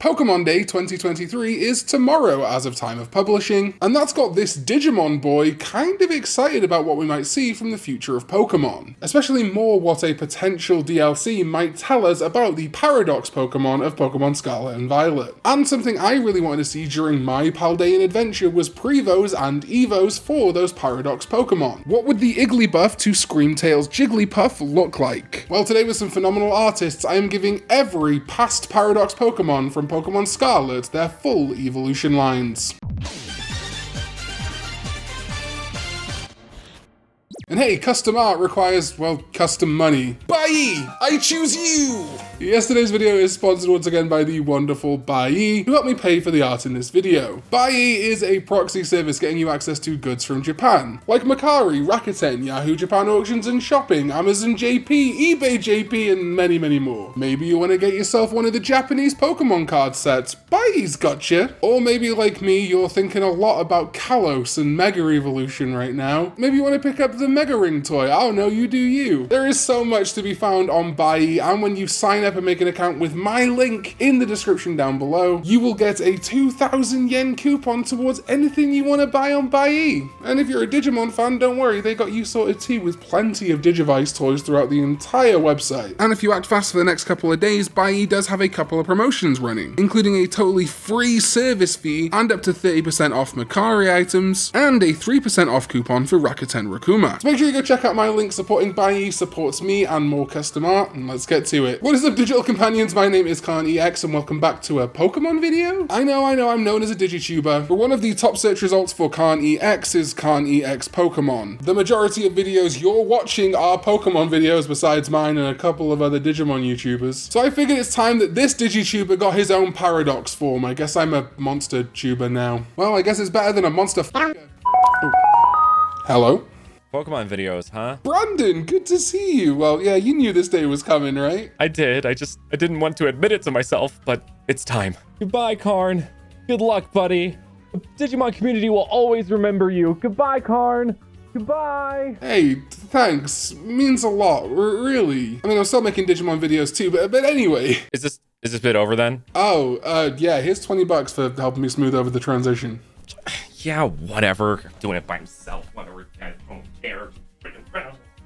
Pokemon Day 2023 is tomorrow as of time of publishing, and that's got this Digimon boy kind of excited about what we might see from the future of Pokemon, especially more what a potential DLC might tell us about the Paradox Pokemon of Pokemon Scarlet and Violet. And something I really wanted to see during my Paldean adventure was Prevos and Evos for those Paradox Pokemon. What would the Igglybuff to Screamtail's Jigglypuff look like? Well, today with some phenomenal artists, I am giving every past Paradox Pokemon from Pokemon Scarlet their full evolution lines. And hey, custom art requires, well, custom money. Buyee! I choose you! Yesterday's video is sponsored once again by the wonderful Buyee, who helped me pay for the art in this video. Buyee is a proxy service getting you access to goods from Japan, like Mercari, Rakuten, Yahoo Japan Auctions and Shopping, Amazon JP, eBay JP, and many, many more. Maybe you want to get yourself one of the Japanese Pokemon card sets. Buyee's gotcha. Or maybe, like me, you're thinking a lot about Kalos and Mega Evolution right now. Maybe you want to pick up the Mega Ring toy. I don't know, you do you. There is so much to be found on Buyee, and when you sign up and make an account with my link in the description down below, you will get a 2,000 yen coupon towards anything you want to buy on Buyee. And if you're a Digimon fan, don't worry, they got you sorted too with plenty of Digivice toys throughout the entire website. And if you act fast for the next couple of days, Buyee does have a couple of promotions running, including a totally free service fee and up to 30% off Mercari items, and a 3% off coupon for Rakuten Rakuma. So make sure you go check out my link. Supporting Buyee supports me and more custom art, and let's get to it. What is up, digital companions? My name is Karn EX, and welcome back to a Pokemon video. I know, I'm known as a DigiTuber, but one of the top search results for Karn EX is Karn EX Pokemon. The majority of videos you're watching are Pokemon videos besides mine and a couple of other Digimon YouTubers. So I figured it's time that this DigiTuber got his own Paradox form. I guess I'm a monster tuber now. Well, I guess it's better than a monster f***er. Oh. Hello? Pokemon videos, huh? Brandon, good to see you. Well, yeah, you knew this day was coming, right? I did. I didn't want to admit it to myself, but it's time. Goodbye, Karn. Good luck, buddy. The Digimon community will always remember you. Goodbye, Karn. Goodbye. Hey, thanks. Means a lot, really. I mean, I'm still making Digimon videos too, but anyway. Is this bit over then? Oh, yeah, here's $20 for helping me smooth over the transition. Yeah, whatever. Doing it by himself. Whatever. I don't care.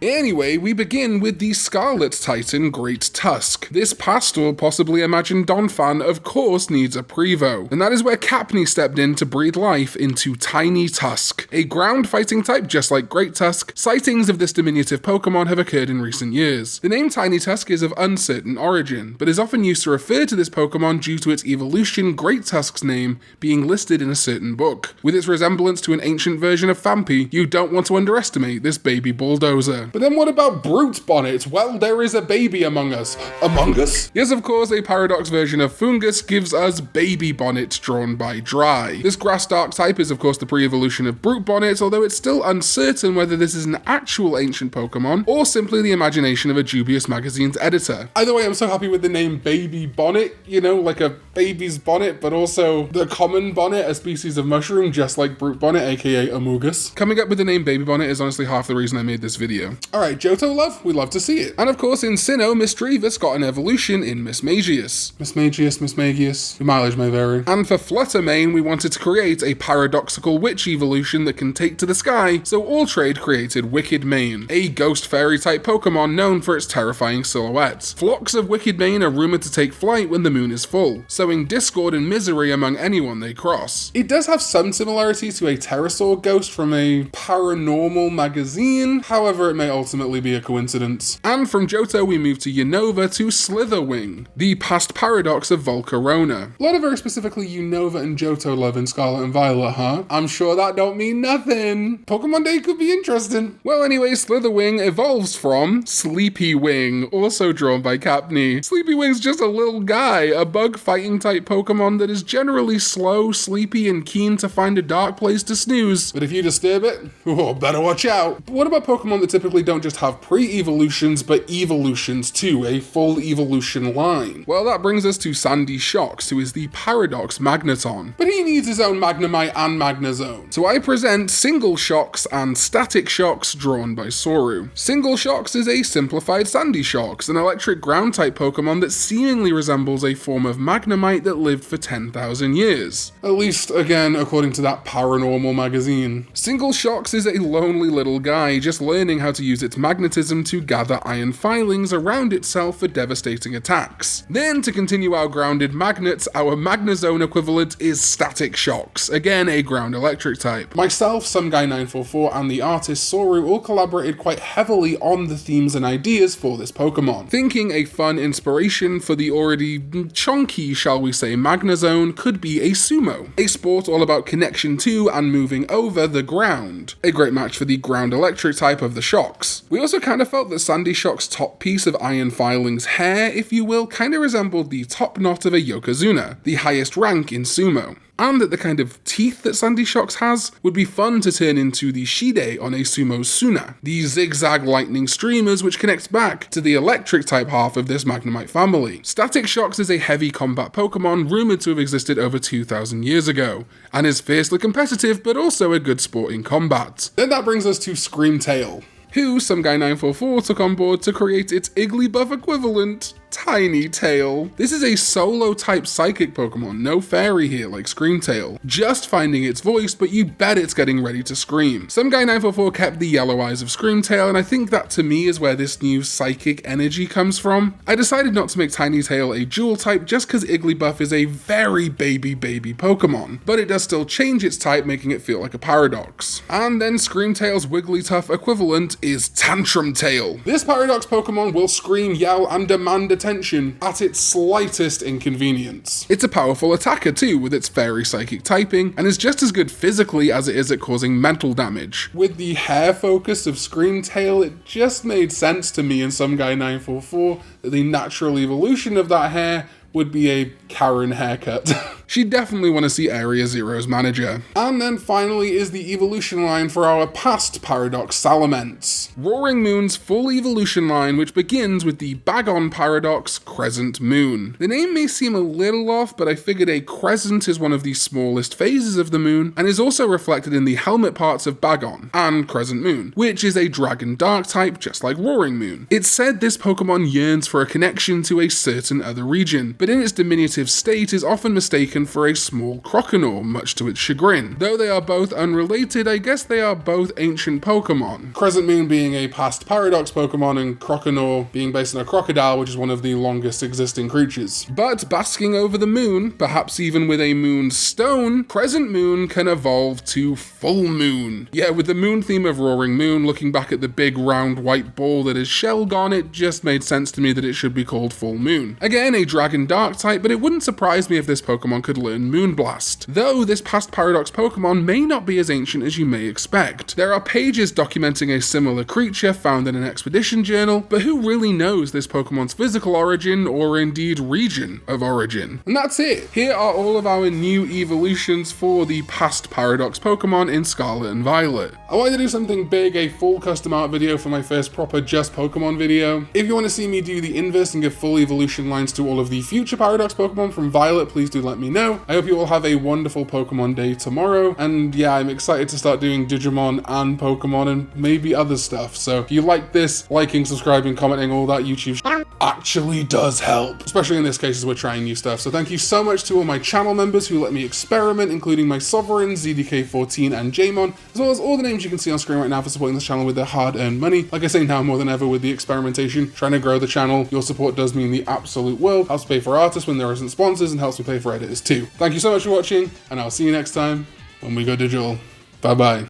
Anyway, we begin with the Scarlet Titan Great Tusk. This past or possibly imagined Donphan of course needs a Prevo, and that is where Capney stepped in to breathe life into Tiny Tusk, a ground fighting type just like Great Tusk. Sightings of this diminutive Pokemon have occurred in recent years. The name Tiny Tusk is of uncertain origin, but is often used to refer to this Pokemon due to its evolution Great Tusk's name being listed in a certain book. With its resemblance to an ancient version of Phampi, you don't want to underestimate this baby bulldozer. But then what about Brute Bonnet? Well, there is a baby among us. Among us? Yes, of course, a Paradox version of Fungus gives us Baby Bonnet drawn by Dry. This grass dark type is of course the pre-evolution of Brute Bonnet, although it's still uncertain whether this is an actual ancient Pokemon or simply the imagination of a dubious magazine's editor. Either way, I'm so happy with the name Baby Bonnet, you know, like a baby's bonnet, but also the common bonnet, a species of mushroom just like Brute Bonnet, aka Amogus. Coming up with the name Baby Bonnet is honestly half the reason I made this video. Alright, Johto love, we'd love to see it. And of course in Sinnoh, Misdreavus got an evolution in Mismagius. Mismagius, your mileage may vary. And for Flutter Mane, we wanted to create a paradoxical witch evolution that can take to the sky, so All Trade created Wicked Mane, a ghost fairy type Pokemon known for its terrifying silhouette. Flocks of Wicked Mane are rumored to take flight when the moon is full, sowing discord and misery among anyone they cross. It does have some similarity to a pterosaur ghost from a paranormal magazine, however it may ultimately be a coincidence. And from Johto we move to Unova to Slither Wing, the past Paradox of Volcarona. A lot of very specifically Unova and Johto love in Scarlet and Violet, huh? I'm sure that don't mean nothing. Pokemon Day could be interesting. Well anyway, Slither Wing evolves from Sleepy Wing, also drawn by Capney. Sleepy Wing's just a little guy, a bug fighting type Pokemon that is generally slow, sleepy, and keen to find a dark place to snooze. But if you disturb it, oh, better watch out. But what about Pokemon that typically simply don't just have pre-evolutions, but evolutions too, a full evolution line. Well, that brings us to Sandy Shocks, who is the Paradox Magneton, but he needs his own Magnemite and Magnezone. So I present Single Shocks and Static Shocks drawn by Soru. Single Shocks is a simplified Sandy Shocks, an electric ground type Pokemon that seemingly resembles a form of Magnemite that lived for 10,000 years. At least, again, according to that paranormal magazine. Single Shocks is a lonely little guy just learning how to use its magnetism to gather iron filings around itself for devastating attacks. Then, to continue our grounded magnets, our Magnezone equivalent is Static Shocks, again a ground electric type. Myself, SomeGuy944, and the artist Soru all collaborated quite heavily on the themes and ideas for this Pokemon, thinking a fun inspiration for the already chunky, shall we say, Magnezone could be a sumo, a sport all about connection to and moving over the ground. A great match for the ground electric type of the Shocks. We also kind of felt that Sandy Shock's top piece of iron filings hair, if you will, kind of resembled the top knot of a Yokozuna, the highest rank in sumo. And that the kind of teeth that Sandy Shocks has would be fun to turn into the Shide on a sumo Suna, the zigzag lightning streamers which connect back to the electric type half of this Magnemite family. Static Shocks is a heavy combat Pokemon rumoured to have existed over 2,000 years ago, and is fiercely competitive but also a good sport in combat. Then that brings us to Screamtail, who SomeGuy944 took on board to create its Igglybuff equivalent, Tiny Tail. This is a solo type psychic Pokemon, no fairy here like Screamtail. Just finding its voice, but you bet it's getting ready to scream. SomeGuy944 kept the yellow eyes of Screamtail, and I think that to me is where this new psychic energy comes from. I decided not to make Tiny Tail a dual type just because Igglybuff is a very baby Pokemon, but it does still change its type, making it feel like a paradox. And then Screamtail's Wigglytuff equivalent is Tantrum Tail. This paradox Pokemon will scream, yell, and demand attention at its slightest inconvenience. It's a powerful attacker too, with its fairy psychic typing, and is just as good physically as it is at causing mental damage. With the hair focus of Screamtail, it just made sense to me and SomeGuy944 that the natural evolution of that hair would be a Karen haircut. She'd definitely want to see Area Zero's manager. And then finally is the evolution line for our past Paradox Salamence. Roaring Moon's full evolution line, which begins with the Bagon Paradox Crescent Moon. The name may seem a little off, but I figured a crescent is one of the smallest phases of the moon, and is also reflected in the helmet parts of Bagon and Crescent Moon, which is a Dragon Dark type just like Roaring Moon. It's said this Pokemon yearns for a connection to a certain other region, but in its diminutive state is often mistaken for a small Croconaw, much to its chagrin. Though they are both unrelated, I guess they are both ancient Pokemon. Crescent Moon being a past Paradox Pokemon, and Croconaw being based on a crocodile, which is one of the longest existing creatures. But basking over the moon, perhaps even with a moon stone, Crescent Moon can evolve to Full Moon. Yeah, with the moon theme of Roaring Moon, looking back at the big round white ball that is Shelgon, it just made sense to me that it should be called Full Moon. Again, a Dragon Dark type, but it wouldn't surprise me if this Pokemon could learn Moonblast. Though this past Paradox Pokemon may not be as ancient as you may expect. There are pages documenting a similar creature found in an expedition journal, but who really knows this Pokemon's physical origin, or indeed region of origin? And that's it. Here are all of our new evolutions for the past Paradox Pokemon in Scarlet and Violet. I wanted to do something big, a full custom art video for my first proper Just Pokemon video. If you want to see me do the inverse and give full evolution lines to all of the future Paradox Pokemon from Violet, please do let me know. I hope you all have a wonderful Pokemon day tomorrow, and yeah, I'm excited to start doing Digimon and Pokemon and maybe other stuff. So if you like this, liking, subscribing, commenting, all that YouTube actually does help, especially in this case as we're trying new stuff. So thank you so much to all my channel members who let me experiment, including my Sovereigns, ZDK14 and Jamon, as well as all the names you can see on screen right now for supporting this channel with their hard-earned money. Like I say now more than ever with the experimentation, trying to grow the channel, your support does mean the absolute world, helps pay for artists when there isn't sponsors, and helps me pay for editors too. Thank you so much for watching, and I'll see you next time when we go digital. Bye bye.